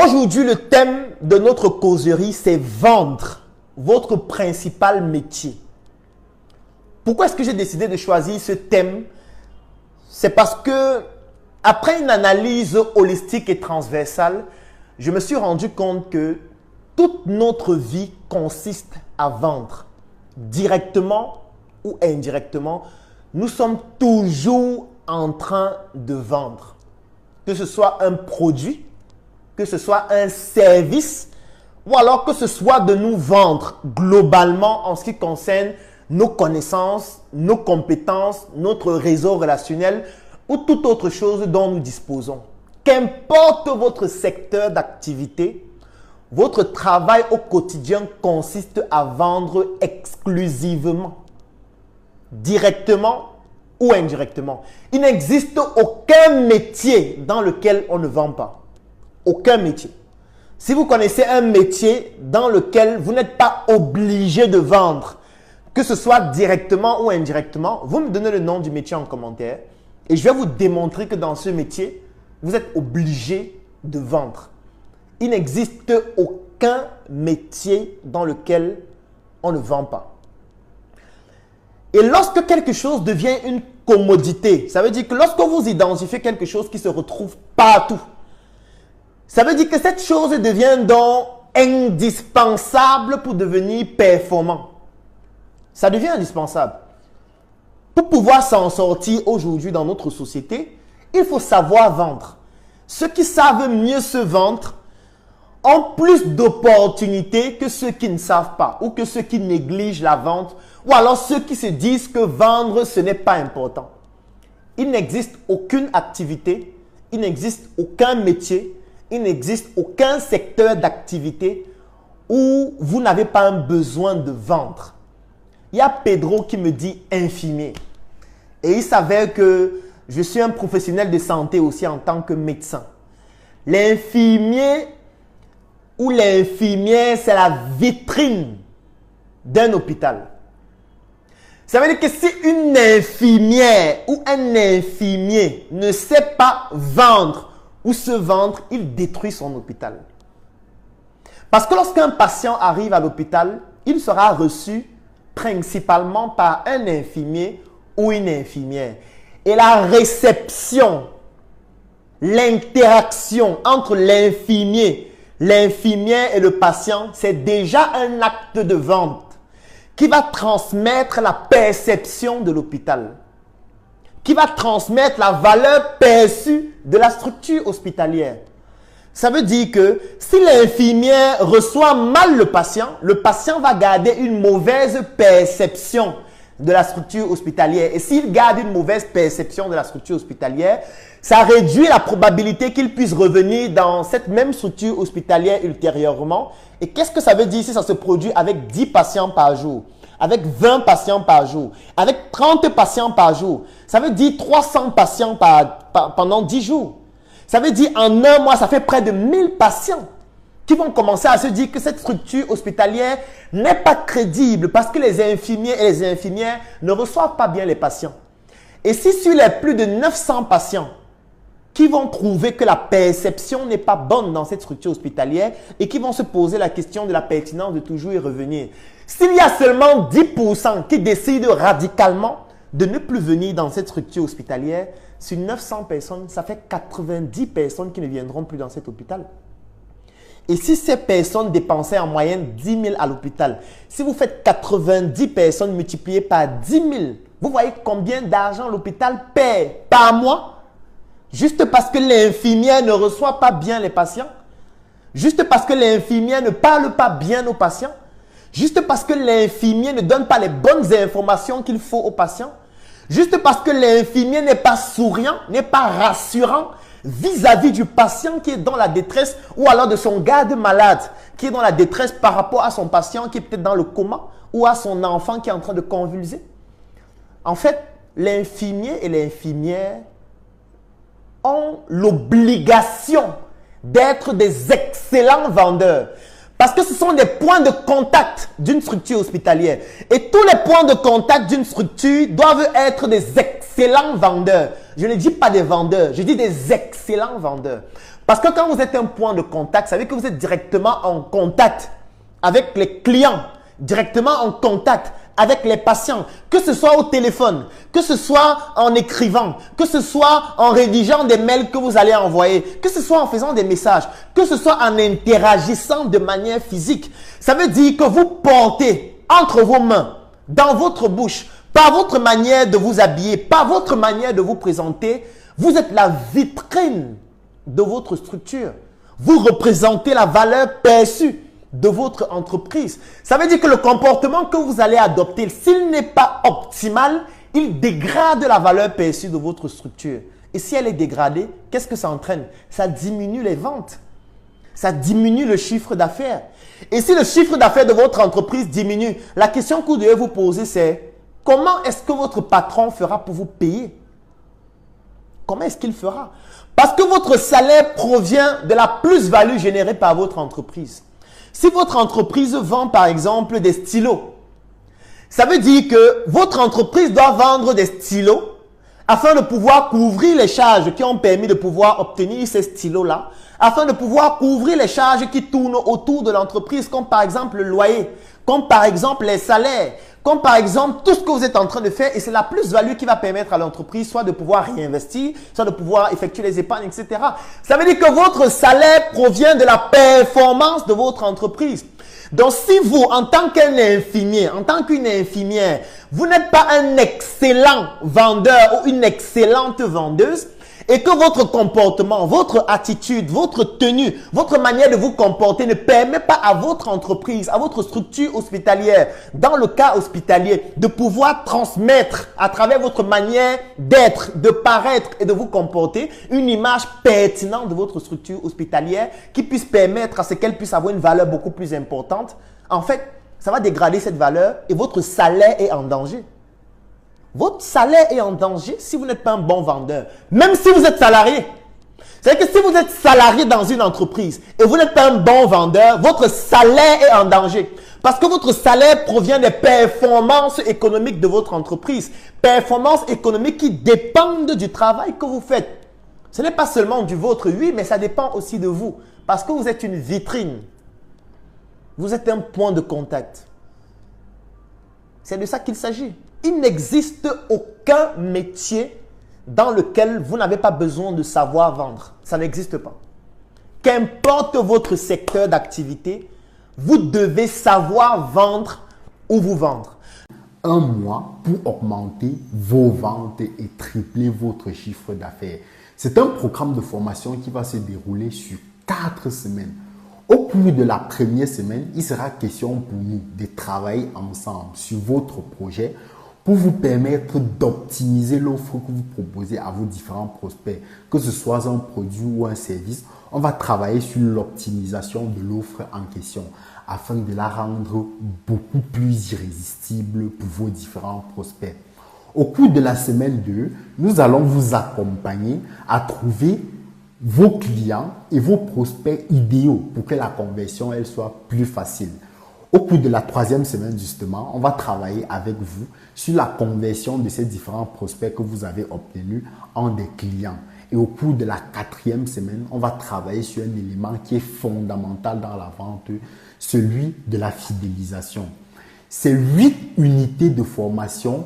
Aujourd'hui, le thème de notre causerie, c'est vendre votre principal métier. Pourquoi est-ce que j'ai décidé de choisir ce thème? C'est parce que, après une analyse holistique et transversale, je me suis rendu compte que toute notre vie consiste à vendre. Directement ou indirectement, nous sommes toujours en train de vendre. Que ce soit un produit, que ce soit un service, ou alors que ce soit de nous vendre globalement en ce qui concerne nos connaissances, nos compétences, notre réseau relationnel ou toute autre chose dont nous disposons. Qu'importe votre secteur d'activité, votre travail au quotidien consiste à vendre exclusivement, directement ou indirectement. Il n'existe aucun métier dans lequel on ne vend pas. Aucun métier. Si vous connaissez un métier dans lequel vous n'êtes pas obligé de vendre, que ce soit directement ou indirectement, vous me donnez le nom du métier en commentaire et je vais vous démontrer que dans ce métier, vous êtes obligé de vendre. Il n'existe aucun métier dans lequel on ne vend pas. Et lorsque quelque chose devient une commodité, ça veut dire que lorsque vous identifiez quelque chose qui se retrouve partout, ça veut dire que cette chose devient donc indispensable pour devenir performant. Ça devient indispensable. Pour pouvoir s'en sortir aujourd'hui dans notre société, il faut savoir vendre. Ceux qui savent mieux se vendre ont plus d'opportunités que ceux qui ne savent pas ou que ceux qui négligent la vente ou alors ceux qui se disent que vendre, ce n'est pas important. Il n'existe aucune activité, il n'existe aucun métier, il n'existe aucun secteur d'activité où vous n'avez pas un besoin de vendre. Il y a Pedro qui me dit infirmier. Et il s'avère que je suis un professionnel de santé aussi en tant que médecin. L'infirmier ou l'infirmière, c'est la vitrine d'un hôpital. Ça veut dire que si une infirmière ou un infirmier ne sait pas vendre ou se vendre, il détruit son hôpital. Parce que lorsqu'un patient arrive à l'hôpital, il sera reçu principalement par un infirmier ou une infirmière. Et la réception, l'interaction entre l'infirmier, l'infirmière et le patient, c'est déjà un acte de vente qui va transmettre la perception de l'hôpital, qui va transmettre la valeur perçue de la structure hospitalière. Ça veut dire que si l'infirmière reçoit mal le patient va garder une mauvaise perception de la structure hospitalière. Et s'il garde une mauvaise perception de la structure hospitalière, ça réduit la probabilité qu'il puisse revenir dans cette même structure hospitalière ultérieurement. Et qu'est-ce que ça veut dire si ça se produit avec 10 patients par jour, avec 20 patients par jour, avec 30 patients par jour? Ça veut dire 300 patients pendant 10 jours. Ça veut dire en un mois, ça fait près de 1000 patients qui vont commencer à se dire que cette structure hospitalière n'est pas crédible parce que les infirmiers et les infirmières ne reçoivent pas bien les patients. Et si sur les plus de 900 patients qui vont trouver que la perception n'est pas bonne dans cette structure hospitalière et qui vont se poser la question de la pertinence de toujours y revenir, s'il y a seulement 10% qui décident radicalement de ne plus venir dans cette structure hospitalière, sur 900 personnes, ça fait 90 personnes qui ne viendront plus dans cet hôpital. Et si ces personnes dépensaient en moyenne 10 000 à l'hôpital, si vous faites 90 personnes multipliées par 10 000, vous voyez combien d'argent l'hôpital paie par mois? Juste parce que l'infirmière ne reçoit pas bien les patients, juste parce que l'infirmière ne parle pas bien aux patients, juste parce que l'infirmier ne donne pas les bonnes informations qu'il faut aux patients, juste parce que l'infirmier n'est pas souriant, n'est pas rassurant vis-à-vis du patient qui est dans la détresse ou alors de son garde malade qui est dans la détresse par rapport à son patient qui est peut-être dans le coma ou à son enfant qui est en train de convulser. En fait, l'infirmier et l'infirmière ont l'obligation d'être des excellents vendeurs. Parce que ce sont des points de contact d'une structure hospitalière. Et tous les points de contact d'une structure doivent être des excellents vendeurs. Je ne dis pas des vendeurs, je dis des excellents vendeurs. Parce que quand vous êtes un point de contact, ça veut dire que vous êtes directement en contact avec les clients, directement en contact avec les patients, que ce soit au téléphone, que ce soit en écrivant, que ce soit en rédigeant des mails que vous allez envoyer, que ce soit en faisant des messages, que ce soit en interagissant de manière physique. Ça veut dire que vous portez entre vos mains, dans votre bouche, par votre manière de vous habiller, par votre manière de vous présenter, vous êtes la vitrine de votre structure. Vous représentez la valeur perçue de votre entreprise. Ça veut dire que le comportement que vous allez adopter, s'il n'est pas optimal, il dégrade la valeur perçue de votre structure. Et si elle est dégradée, qu'est-ce que ça entraîne? Ça diminue les ventes. Ça diminue le chiffre d'affaires. Et si le chiffre d'affaires de votre entreprise diminue, la question que vous devez vous poser, c'est comment est-ce que votre patron fera pour vous payer? Comment est-ce qu'il fera? Parce que votre salaire provient de la plus-value générée par votre entreprise. Si votre entreprise vend par exemple des stylos, ça veut dire que votre entreprise doit vendre des stylos afin de pouvoir couvrir les charges qui ont permis de pouvoir obtenir ces stylos-là, afin de pouvoir couvrir les charges qui tournent autour de l'entreprise, comme par exemple le loyer, comme par exemple les salaires, comme par exemple tout ce que vous êtes en train de faire, et c'est la plus-value qui va permettre à l'entreprise soit de pouvoir réinvestir, soit de pouvoir effectuer les épargnes, etc. Ça veut dire que votre salaire provient de la performance de votre entreprise. Donc, si vous, en tant qu'un infirmier, en tant qu'une infirmière, vous n'êtes pas un excellent vendeur ou une excellente vendeuse, et que votre comportement, votre attitude, votre tenue, votre manière de vous comporter ne permet pas à votre entreprise, à votre structure hospitalière, dans le cas hospitalier, de pouvoir transmettre à travers votre manière d'être, de paraître et de vous comporter une image pertinente de votre structure hospitalière qui puisse permettre à ce qu'elle puisse avoir une valeur beaucoup plus importante, en fait, ça va dégrader cette valeur et votre salaire est en danger. Votre salaire est en danger si vous n'êtes pas un bon vendeur. Même si vous êtes salarié. C'est-à-dire que si vous êtes salarié dans une entreprise et vous n'êtes pas un bon vendeur, votre salaire est en danger. Parce que votre salaire provient des performances économiques de votre entreprise. Performances économiques qui dépendent du travail que vous faites. Ce n'est pas seulement du vôtre, oui, mais ça dépend aussi de vous. Parce que vous êtes une vitrine. Vous êtes un point de contact. C'est de ça qu'il s'agit. Il n'existe aucun métier dans lequel vous n'avez pas besoin de savoir vendre. Ça n'existe pas. Qu'importe votre secteur d'activité, vous devez savoir vendre ou vous vendre. Un mois pour augmenter vos ventes et tripler votre chiffre d'affaires. C'est un programme de formation qui va se dérouler sur 4 semaines. Au cours de la première semaine, il sera question pour nous de travailler ensemble sur votre projet pour vous permettre d'optimiser l'offre que vous proposez à vos différents prospects, que ce soit un produit ou un service. On va travailler sur l'optimisation de l'offre en question afin de la rendre beaucoup plus irrésistible pour vos différents prospects. Au cours de la semaine 2, nous allons vous accompagner à trouver vos clients et vos prospects idéaux pour que la conversion elle soit plus facile. Au cours de la 3e semaine, justement, on va travailler avec vous sur la conversion de ces différents prospects que vous avez obtenus en des clients. Et au cours de la 4e semaine, on va travailler sur un élément qui est fondamental dans la vente, celui de la fidélisation. C'est 8 unités de formation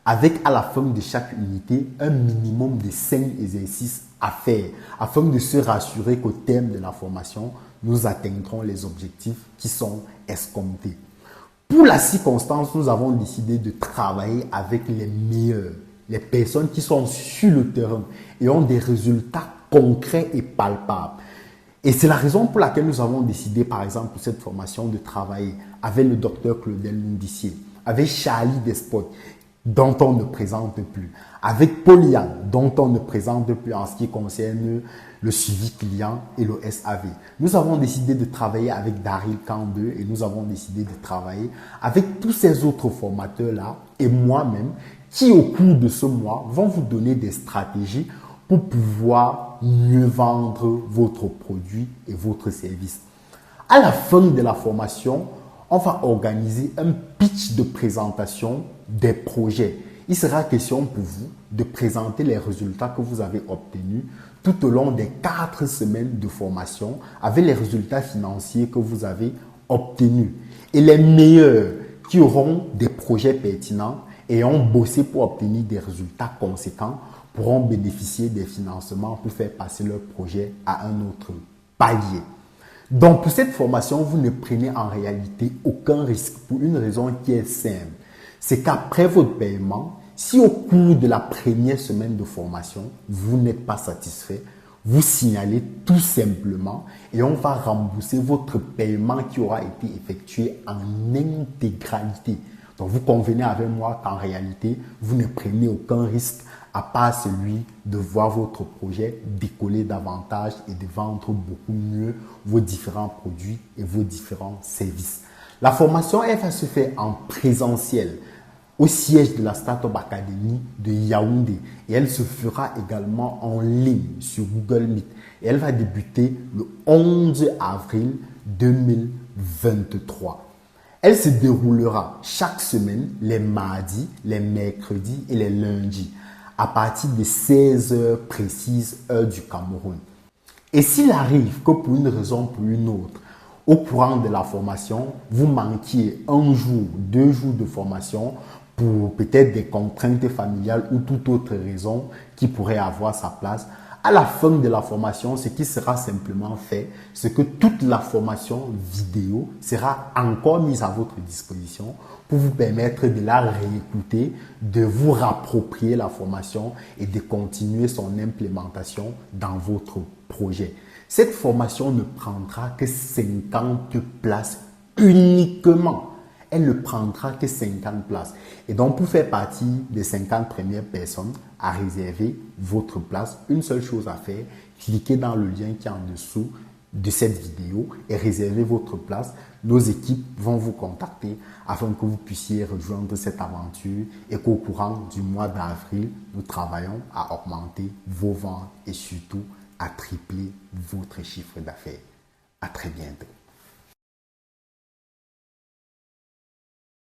avec à la fin de chaque unité un minimum de 5 exercices à faire afin de se rassurer qu'au terme de la formation, nous atteindrons les objectifs qui sont escomptés. Pour la circonstance, nous avons décidé de travailler avec les meilleurs, les personnes qui sont sur le terrain et ont des résultats concrets et palpables. Et c'est la raison pour laquelle nous avons décidé, par exemple, pour cette formation, de travailler avec le docteur Claudel Mundissier, avec Charlie Despot, dont on ne présente plus, avec Paulian, dont on ne présente plus en ce qui concerne le suivi client et le SAV. Nous avons décidé de travailler avec Daryl Kandeux et nous avons décidé de travailler avec tous ces autres formateurs-là et moi-même qui, au cours de ce mois, vont vous donner des stratégies pour pouvoir mieux vendre votre produit et votre service. À la fin de la formation, on va organiser un pitch de présentation des projets. Il sera question pour vous de présenter les résultats que vous avez obtenus tout au long des 4 semaines de formation avec les résultats financiers que vous avez obtenus. Et les meilleurs qui auront des projets pertinents et ont bossé pour obtenir des résultats conséquents pourront bénéficier des financements pour faire passer leur projet à un autre palier. Donc, pour cette formation, vous ne prenez en réalité aucun risque pour une raison qui est simple. C'est qu'après votre paiement, si au cours de la première semaine de formation, vous n'êtes pas satisfait, vous signalez tout simplement et on va rembourser votre paiement qui aura été effectué en intégralité. Donc, vous convenez avec moi qu'en réalité, vous ne prenez aucun risque à part celui de voir votre projet décoller davantage et de vendre beaucoup mieux vos différents produits et vos différents services. La formation, elle va se faire en présentiel au siège de la Startup Academy de Yaoundé et elle se fera également en ligne sur Google Meet et elle va débuter le 11 avril 2023. Elle se déroulera chaque semaine les mardis, les mercredis et les lundis à partir de 16 heures précises, heure du Cameroun. Et s'il arrive que pour une raison ou pour une autre, au courant de la formation, vous manquiez 1 jour, 2 jours de formation pour peut-être des contraintes familiales ou toute autre raison qui pourrait avoir sa place, à la fin de la formation, ce qui sera simplement fait, c'est que toute la formation vidéo sera encore mise à votre disposition pour vous permettre de la réécouter, de vous rapproprier la formation et de continuer son implémentation dans votre projet. Cette formation ne prendra que 50 places uniquement. Elle ne prendra que 50 places. Et donc, pour faire partie des 50 premières personnes à réserver votre place, une seule chose à faire, cliquez dans le lien qui est en dessous de cette vidéo et réservez votre place. Nos équipes vont vous contacter afin que vous puissiez rejoindre cette aventure et qu'au courant du mois d'avril, nous travaillons à augmenter vos ventes et surtout à tripler votre chiffre d'affaires. À très bientôt.